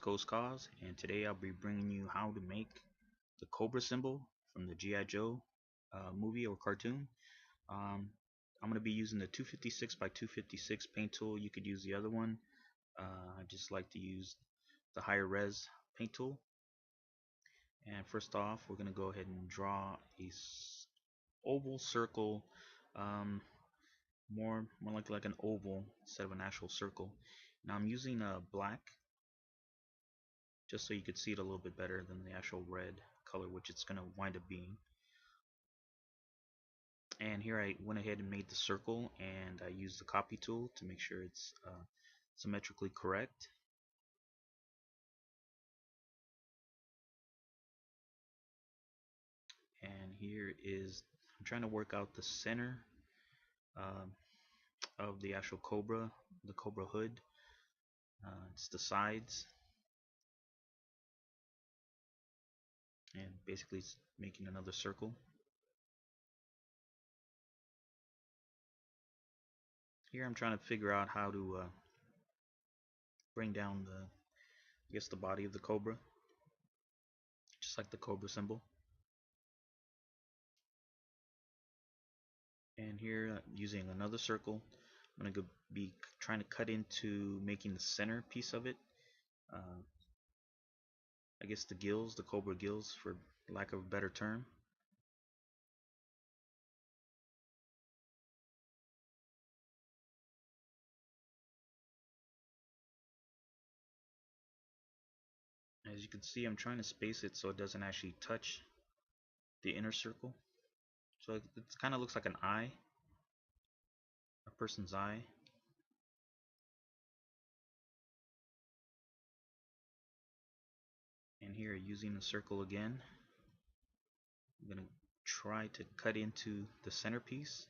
Caws, and today I'll be bringing you how to make the Cobra symbol from the G.I. Joe movie or cartoon. Um, I'm going to be using the 256 by 256 paint tool. You could use the other one. I just like to use the higher res paint tool. And first off, we're going to go ahead and draw a oval circle, um, more like an oval instead of an actual circle. Now I'm using black just so you could see it a little bit better than the actual red color, which it's going to wind up being. And here I went ahead and made the circle, and I used the copy tool to make sure it's symmetrically correct. And here is, I'm trying to work out the center uh, of the actual Cobra, the Cobra hood. It's the sides, and basically it's making another circle. Here I'm trying to figure out how to bring down the body of the Cobra, just like the Cobra symbol. And here using another circle, I'm going to be trying to cut into making the center piece of it. Uh, I guess the gills, the Cobra gills, for lack of a better term. As you can see, I'm trying to space it so it doesn't actually touch the inner circle. So it kind of looks like an eye, a person's eye. And here, using the circle again, I'm going to try to cut into the centerpiece.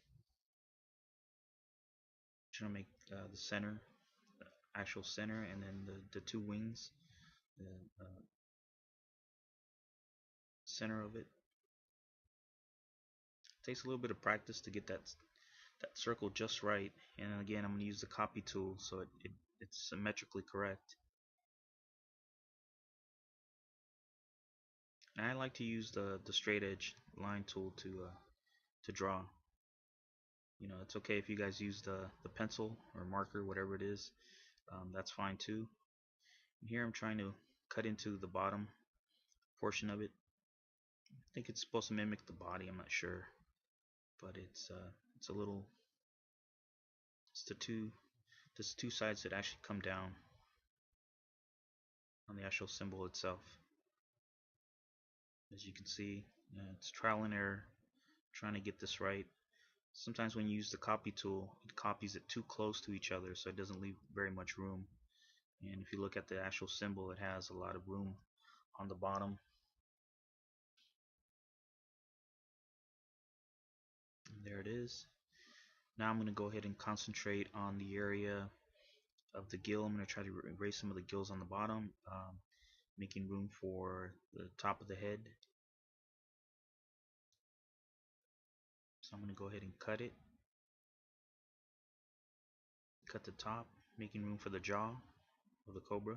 Trying to make the center, the actual center, and then the two wings, the center of it. Takes a little bit of practice to get that circle just right. And again, I'm going to use the copy tool so it's symmetrically correct. And I like to use the straight edge line tool to draw. You know, it's okay if you guys use the pencil or marker, whatever it is. That's fine too. And here I'm trying to cut into the bottom portion of it. I think it's supposed to mimic the body. I'm not sure, but it's a little. It's the two sides that actually come down on the actual symbol itself. As you can see, it's trial and error trying to get this right. Sometimes when you use the copy tool, it copies it too close to each other, so it doesn't leave very much room. And if you look at the actual symbol, it has a lot of room on the bottom. And there it is. Now I'm going to go ahead and concentrate on the area of the gill. I'm going to try to erase some of the gills on the bottom, making room for the top of the head. So I'm going to go ahead and cut it. Cut the top, making room for the jaw of the Cobra.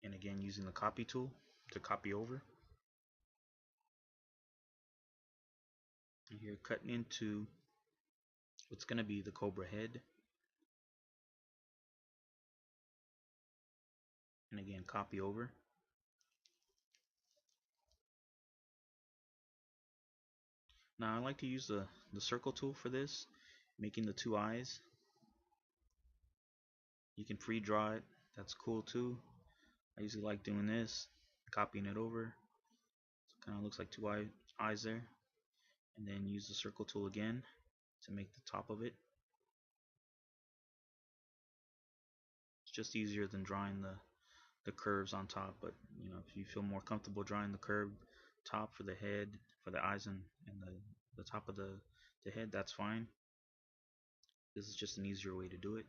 And again, using the copy tool to copy over. And here, cutting into what's going to be the Cobra head. And again, copy over. Now I like to use the circle tool for this, making the two eyes. You can pre-draw it, that's cool too. I usually like doing this, copying it over. So it kind of looks like two eyes there. And then use the circle tool again to make the top of it. It's just easier than drawing the curves on top, but you know, if you feel more comfortable drawing the curved top for the head, for the eyes and the top of the head, that's fine. This is just an easier way to do it.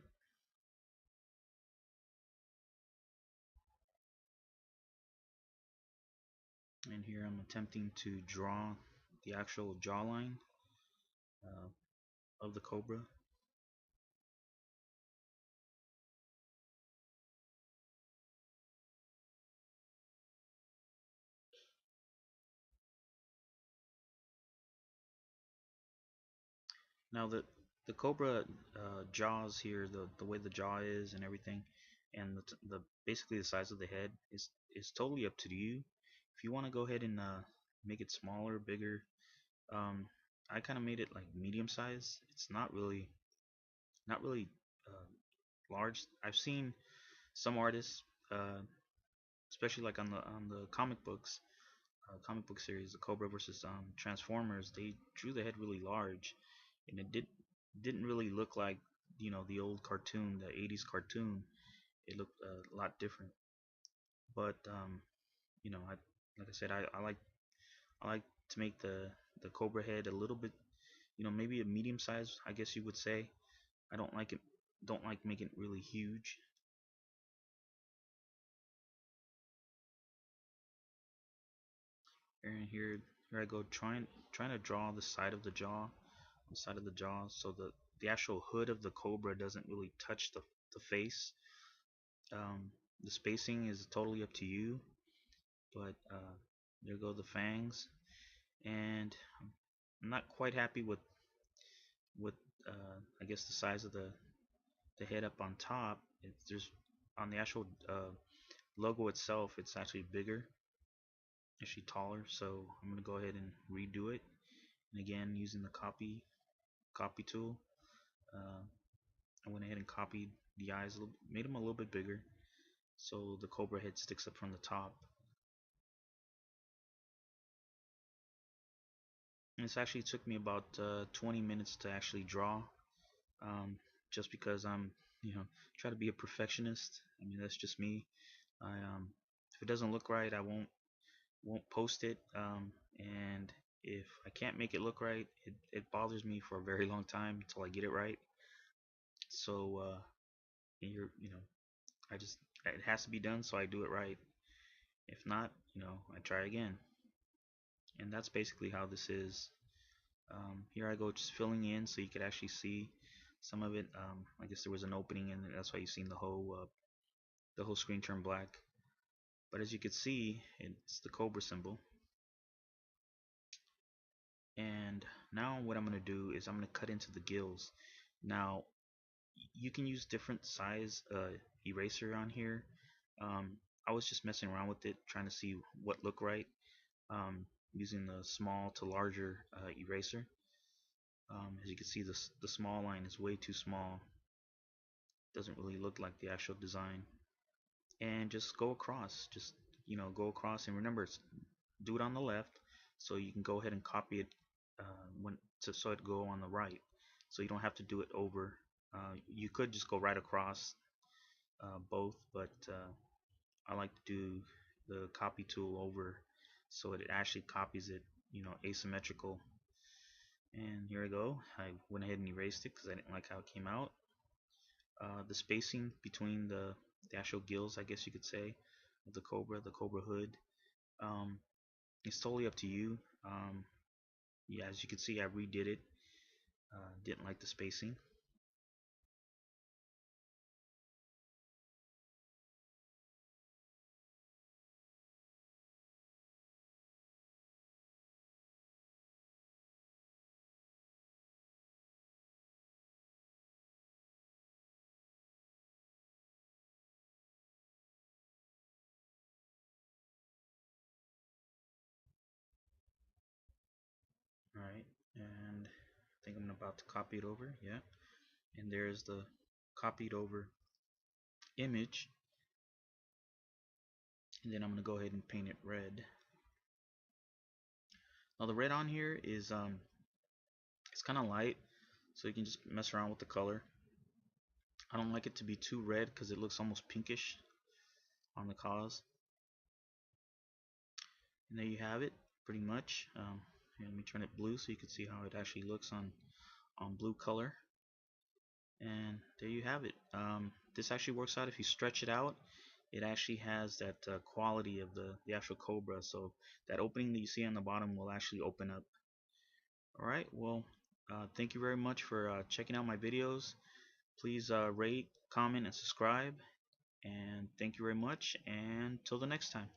And here I'm attempting to draw the actual jawline. of the cobra. Now the cobra jaws here, the way the jaw is and everything, and the basically the size of the head is totally up to you. If you want to go ahead and make it smaller, bigger, um, I kind of made it like medium size. It's not really uh, large. I've seen some artists, especially like on the comic book series, the Cobra versus Transformers, they drew the head really large, and it didn't really look like the old cartoon, the 80s cartoon. It looked a lot different. But I like I said, I like to make the Cobra head a little bit, maybe a medium size, I guess you would say. I don't like making it really huge. And here I go trying to draw the side of the jaw, so the actual hood of the cobra doesn't really touch the face. Um, the spacing is totally up to you, but there go the fangs, and I'm not quite happy with I guess the size of the head up on top. There's on the actual logo itself, it's actually bigger, actually taller. So I'm gonna go ahead and redo it, and again using the copy tool. Uh, I went ahead and copied the eyes, made them a little bit bigger, so the cobra head sticks up from the top. And this actually took me about 20 minutes to actually draw, um, just because I'm, try to be a perfectionist. I mean, that's just me. If it doesn't look right, I won't post it. And if I can't make it look right, it bothers me for a very long time until I get it right. So I just it has to be done, so I do it right. If not, I try again. And that's basically how this is. Here I go just filling in so you could actually see some of it. I guess there was an opening, and that's why you've seen the whole screen turn black. But as you can see, it's the Cobra symbol. And now what I'm going to do is I'm going to cut into the gills. Now you can use different size eraser on here. I was just messing around with it, trying to see what looked right, um, using the small to larger eraser. As you can see, the small line is way too small. Doesn't really look like the actual design. And just go across. Just go across, and remember, do it on the left, so you can go ahead and copy it so it go on the right. So you don't have to do it over. You could just go right across both, but I like to do the copy tool over, so it actually copies it, asymmetrical. And here I go. I went ahead and erased it because I didn't like how it came out. The spacing between the actual gills, I guess you could say, of the Cobra hood, um, it's totally up to you. Yeah, as you can see, I redid it. Didn't like the spacing. Alright, and I think I'm about to copy it over. Yeah, and there's the copied over image. And then I'm going to go ahead and paint it red. Now the red on here is it's kind of light, so you can just mess around with the color. I don't like it to be too red because it looks almost pinkish on the Caws. And there you have it, pretty much. Here, let me turn it blue so you can see how it actually looks on blue color. And there you have it. This actually works out if you stretch it out. It actually has that quality of the actual Cobra, so that opening that you see on the bottom will actually open up. Alright, well, Thank you very much for checking out my videos. Please rate, comment, and subscribe. And thank you very much. And till the next time.